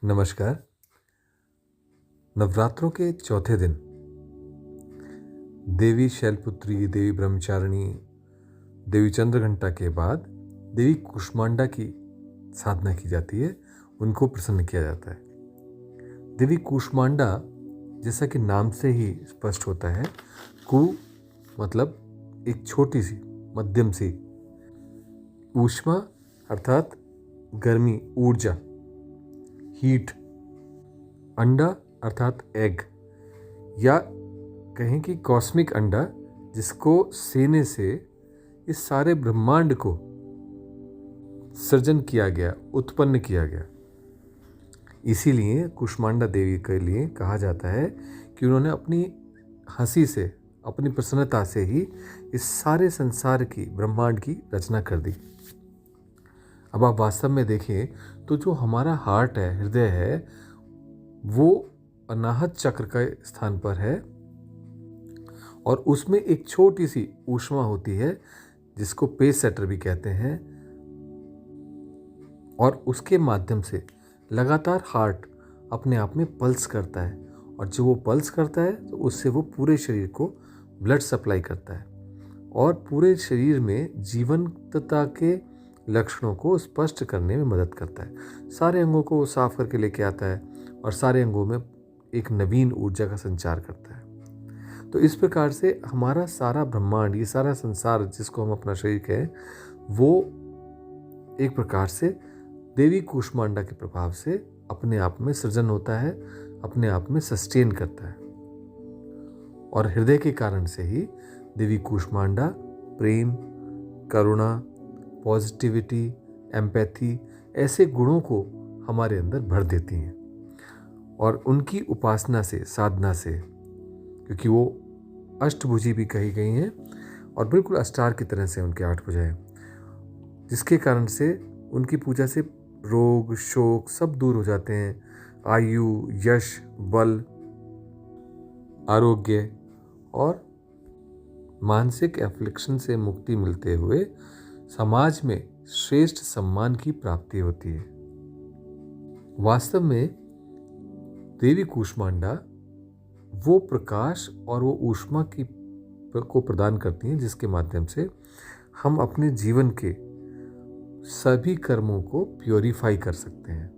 नमस्कार। नवरात्रों के चौथे दिन देवी शैलपुत्री, देवी ब्रह्मचारिणी, देवी चंद्रघंटा के बाद देवी कूष्मांडा की साधना की जाती है, उनको प्रसन्न किया जाता है। देवी कूष्मांडा, जैसा कि नाम से ही स्पष्ट होता है, कु मतलब एक छोटी सी, मध्यम सी, ऊष्मा अर्थात गर्मी, ऊर्जा, हीट, अंडा अर्थात एग, या कहें कि कॉस्मिक अंडा, जिसको सेने से इस सारे ब्रह्मांड को सृजन किया गया, उत्पन्न किया गया। इसीलिए कूष्मांडा देवी के लिए कहा जाता है कि उन्होंने अपनी हंसी से, अपनी प्रसन्नता से ही इस सारे संसार की, ब्रह्मांड की रचना कर दी। अब आप वास्तव में देखें तो जो हमारा हार्ट है, हृदय है, वो अनाहत चक्र के स्थान पर है और उसमें एक छोटी सी ऊष्मा होती है जिसको पेस सेटर भी कहते हैं, और उसके माध्यम से लगातार हार्ट अपने आप में पल्स करता है, और जो वो पल्स करता है तो उससे वो पूरे शरीर को ब्लड सप्लाई करता है और पूरे शरीर में जीवंतता के लक्षणों को स्पष्ट करने में मदद करता है। सारे अंगों को साफ करके लेके आता है और सारे अंगों में एक नवीन ऊर्जा का संचार करता है। तो इस प्रकार से हमारा सारा ब्रह्मांड, ये सारा संसार जिसको हम अपना शरीर कहें, वो एक प्रकार से देवी कूष्मांडा के प्रभाव से अपने आप में सृजन होता है, अपने आप में सस्टेन करता है। और हृदय के कारण से ही देवी कूष्मांडा प्रेम, करुणा, पॉजिटिविटी, एम्पैथी, ऐसे गुणों को हमारे अंदर भर देती हैं। और उनकी उपासना से, साधना से, क्योंकि वो अष्टभुजी भी कही गई हैं और बिल्कुल अस्टार की तरह से उनके 8 भुजाएं, जिसके कारण से उनकी पूजा से रोग, शोक सब दूर हो जाते हैं। आयु, यश, बल, आरोग्य और मानसिक एफ्लिक्शन से मुक्ति मिलते हुए समाज में श्रेष्ठ सम्मान की प्राप्ति होती है। वास्तव में देवी कूष्मांडा वो प्रकाश और वो ऊष्मा को प्रदान करती हैं जिसके माध्यम से हम अपने जीवन के सभी कर्मों को प्योरीफाई कर सकते हैं,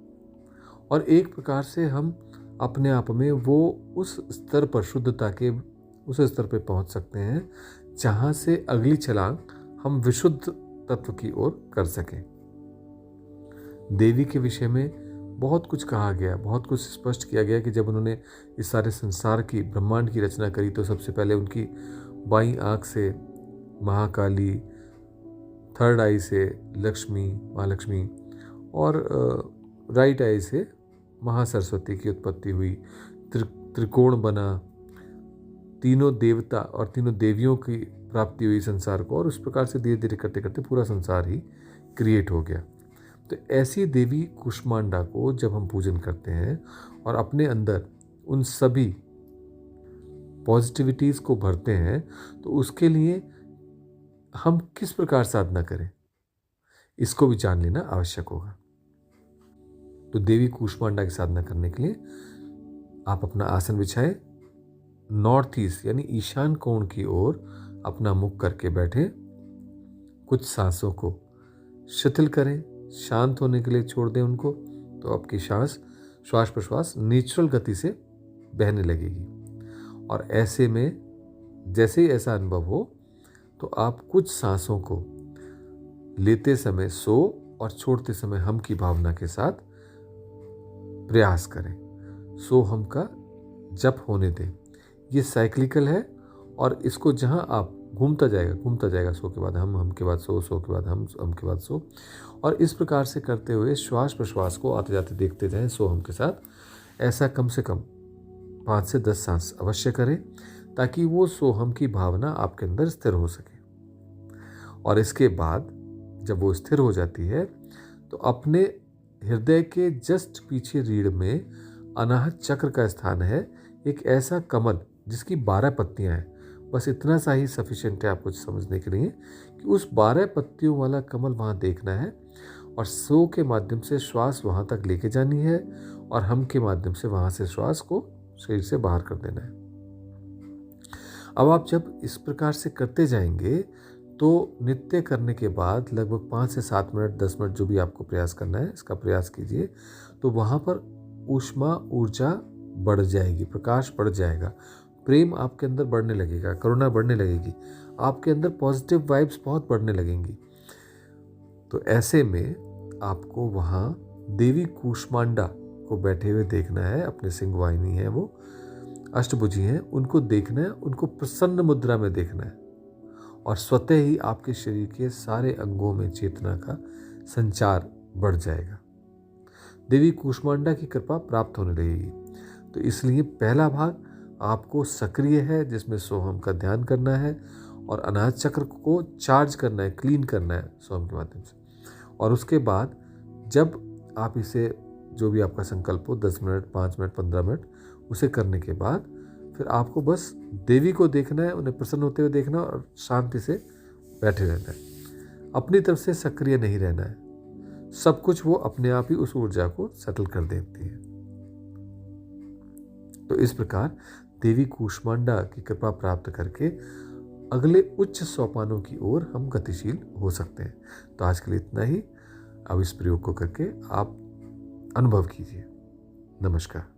और एक प्रकार से हम अपने आप में वो उस स्तर पर, शुद्धता के उस स्तर पर पहुंच सकते हैं जहां से अगली छलांग हम विशुद्ध तत्व की ओर कर सकें। देवी के विषय में बहुत कुछ कहा गया, बहुत कुछ स्पष्ट किया गया कि जब उन्होंने इस सारे संसार की, ब्रह्मांड की रचना करी तो सबसे पहले उनकी बाईं आंख से महाकाली, थर्ड आई से लक्ष्मी, महालक्ष्मी, और राइट आई से महासरस्वती की उत्पत्ति हुई। त्रिकोण बना, तीनों देवता और तीनों देवियों की प्राप्ति हुई संसार को, और उस प्रकार से धीरे धीरे करते करते पूरा संसार ही क्रिएट हो गया। तो ऐसी देवी कूष्मांडा को जब हम पूजन करते हैं और अपने अंदर उन सभी पॉजिटिविटीज़ को भरते हैं, तो उसके लिए हम किस प्रकार साधना करें, इसको भी जान लेना आवश्यक होगा। तो देवी कूष्मांडा की साधना करने के लिए आप अपना आसन बिछाएं, नॉर्थ ईस्ट यानी ईशान कोण की ओर अपना मुख करके बैठें। कुछ सांसों को शिथिल करें, शांत होने के लिए छोड़ दें उनको, तो आपकी श्वास प्रश्वास नेचुरल गति से बहने लगेगी। और ऐसे में जैसे ही ऐसा अनुभव हो तो आप कुछ सांसों को लेते समय सो और छोड़ते समय हम की भावना के साथ प्रयास करें। सो हम का जप होने दें। ये साइक्लिकल है और इसको जहाँ आप घूमता जाएगा, सो के बाद हम के बाद सो के बाद हम के बाद सो, और इस प्रकार से करते हुए श्वास प्रश्वास को आते जाते देखते जाएं सो हम के साथ। ऐसा कम से कम 5 से 10 सांस अवश्य करें ताकि वो सोहम की भावना आपके अंदर स्थिर हो सके। और इसके बाद जब वो स्थिर हो जाती है तो अपने हृदय के जस्ट पीछे रीढ़ में अनाहत चक्र का स्थान है, एक ऐसा कमल जिसकी 12 पत्तियां हैं। बस इतना सा ही सफिशिएंट है आपको समझने के लिए कि उस 12 पत्तियों वाला कमल वहाँ देखना है और सो के माध्यम से श्वास वहाँ तक लेके जानी है और हम के माध्यम से वहाँ से श्वास को शरीर से बाहर कर देना है। अब आप जब इस प्रकार से करते जाएंगे तो नित्य करने के बाद लगभग 5 से 7 मिनट 10 मिनट जो भी आपको प्रयास करना है इसका प्रयास कीजिए। तो वहाँ पर ऊष्मा ऊर्जा बढ़ जाएगी, प्रकाश बढ़ जाएगा, प्रेम आपके अंदर बढ़ने लगेगा, करुणा बढ़ने लगेगी, आपके अंदर पॉजिटिव वाइब्स बहुत बढ़ने लगेंगी। तो ऐसे में आपको वहाँ देवी कूष्मांडा को बैठे हुए देखना है। अपने सिंह वाहिनी है, वो अष्टभुजी हैं, उनको देखना है, उनको प्रसन्न मुद्रा में देखना है और स्वतः ही आपके शरीर के सारे अंगों में चेतना का संचार बढ़ जाएगा, देवी कूष्मांडा की कृपा प्राप्त होने लगेगी। तो इसलिए पहला भाग आपको सक्रिय है जिसमें सोहम का ध्यान करना है और अनाज चक्र को चार्ज करना है, क्लीन करना है सोहम के माध्यम से। और उसके बाद जब आप इसे जो भी आपका संकल्प हो 10 मिनट 5 मिनट 15 मिनट उसे करने के बाद फिर आपको बस देवी को देखना है, उन्हें प्रसन्न होते हुए देखना है और शांति से बैठे रहना है। अपनी तरफ से सक्रिय नहीं रहना है, सब कुछ वो अपने आप ही उस ऊर्जा को सेटल कर देती है। तो इस प्रकार देवी कूष्मांडा की कृपा प्राप्त करके अगले उच्च सोपानों की ओर हम गतिशील हो सकते हैं। तो आज के लिए इतना ही। अब इस प्रयोग को करके आप अनुभव कीजिए। नमस्कार।